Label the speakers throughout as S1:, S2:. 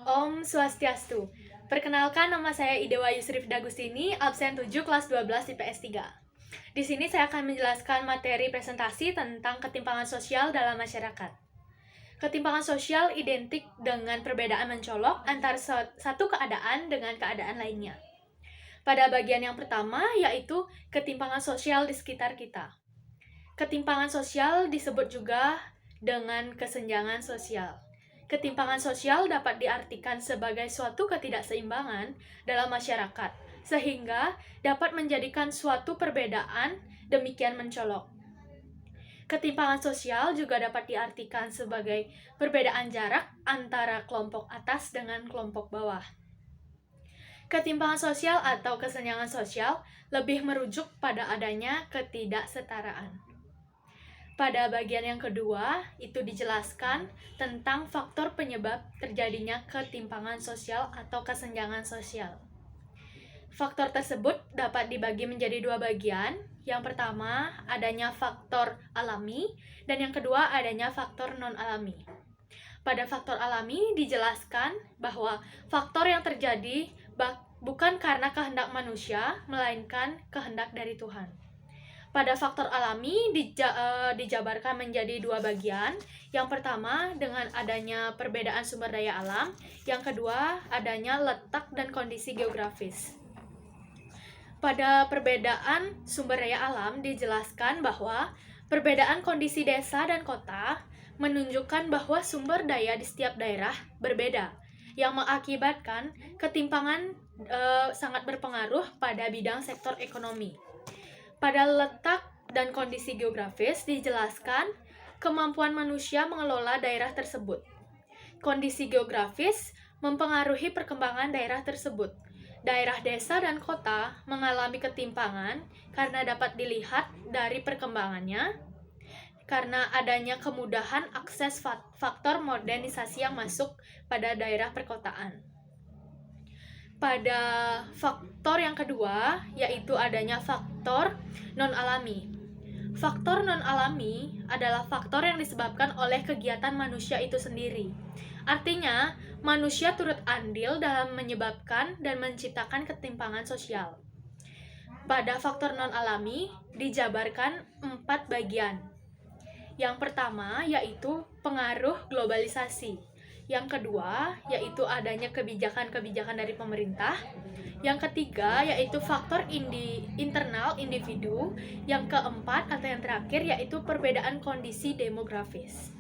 S1: Om Swastiastu. Perkenalkan, nama saya Idewa Yusrif Dagustini, absen 7 kelas 12 IPS 3. Di sini saya akan menjelaskan materi presentasi tentang ketimpangan sosial dalam masyarakat. Ketimpangan sosial identik dengan perbedaan mencolok antara satu keadaan dengan keadaan lainnya. Pada bagian yang pertama, yaitu ketimpangan sosial di sekitar kita. Ketimpangan sosial disebut juga dengan kesenjangan sosial. Ketimpangan sosial dapat diartikan sebagai suatu ketidakseimbangan dalam masyarakat, sehingga dapat menjadikan suatu perbedaan demikian mencolok. Ketimpangan sosial juga dapat diartikan sebagai perbedaan jarak antara kelompok atas dengan kelompok bawah. Ketimpangan sosial atau kesenjangan sosial lebih merujuk pada adanya ketidaksetaraan. Pada bagian yang kedua, itu dijelaskan tentang faktor penyebab terjadinya ketimpangan sosial atau kesenjangan sosial. Faktor tersebut dapat dibagi menjadi dua bagian. Yang pertama, adanya faktor alami, dan yang kedua, adanya faktor non-alami. Pada faktor alami dijelaskan bahwa faktor yang terjadi bukan karena kehendak manusia, melainkan kehendak dari Tuhan. Pada faktor alami dijabarkan menjadi dua bagian. Yang pertama, dengan adanya perbedaan sumber daya alam. Yang kedua, adanya letak dan kondisi geografis. Pada perbedaan sumber daya alam dijelaskan bahwa perbedaan kondisi desa dan kota menunjukkan bahwa sumber daya di setiap daerah berbeda, yang mengakibatkan ketimpangan sangat berpengaruh pada bidang sektor ekonomi. Pada letak dan kondisi geografis dijelaskan kemampuan manusia mengelola daerah tersebut. Kondisi geografis mempengaruhi perkembangan daerah tersebut. Daerah desa dan kota mengalami ketimpangan karena dapat dilihat dari perkembangannya, karena adanya kemudahan akses faktor modernisasi yang masuk pada daerah perkotaan. Pada faktor yang kedua, yaitu adanya faktor non-alami. Faktor non-alami adalah faktor yang disebabkan oleh kegiatan manusia itu sendiri. Artinya, manusia turut andil dalam menyebabkan dan menciptakan ketimpangan sosial. Pada faktor non-alami dijabarkan 4 bagian. Yang pertama yaitu pengaruh globalisasi. Yang kedua, yaitu adanya kebijakan-kebijakan dari pemerintah. Yang ketiga, yaitu faktor internal individu. Yang keempat, atau yang terakhir, yaitu perbedaan kondisi demografis.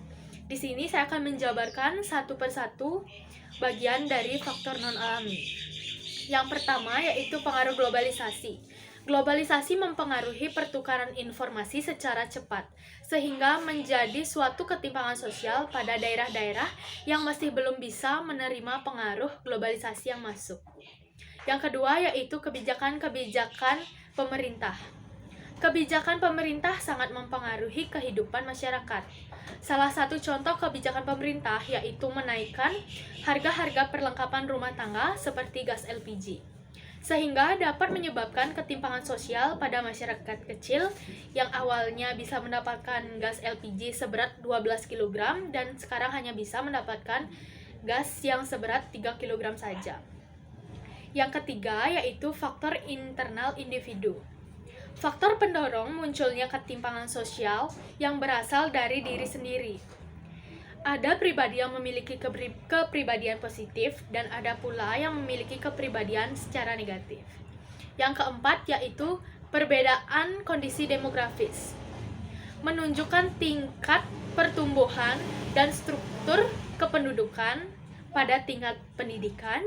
S1: Di sini saya akan menjabarkan satu persatu bagian dari faktor non-alami. Yang pertama, yaitu pengaruh globalisasi. Globalisasi mempengaruhi pertukaran informasi secara cepat, sehingga menjadi suatu ketimpangan sosial pada daerah-daerah yang masih belum bisa menerima pengaruh globalisasi yang masuk. Yang kedua yaitu kebijakan-kebijakan pemerintah. Kebijakan pemerintah sangat mempengaruhi kehidupan masyarakat. Salah satu contoh kebijakan pemerintah yaitu menaikkan harga-harga perlengkapan rumah tangga seperti gas LPG, sehingga dapat menyebabkan ketimpangan sosial pada masyarakat kecil yang awalnya bisa mendapatkan gas LPG seberat 12 kg dan sekarang hanya bisa mendapatkan gas yang seberat 3 kg saja. Yang ketiga yaitu faktor internal individu. Faktor pendorong munculnya ketimpangan sosial yang berasal dari diri sendiri. Ada pribadi yang memiliki kepribadian positif dan ada pula yang memiliki kepribadian secara negatif. Yang keempat yaitu perbedaan kondisi demografis. Menunjukkan tingkat pertumbuhan dan struktur kependudukan pada tingkat pendidikan,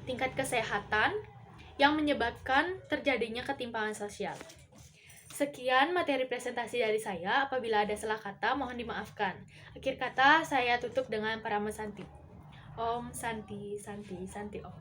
S1: tingkat kesehatan yang menyebabkan terjadinya ketimpangan sosial. Sekian materi presentasi dari saya. Apabila ada salah kata, mohon dimaafkan. Akhir kata, saya tutup dengan Parama Santi. Om Santi Santi Santi Om.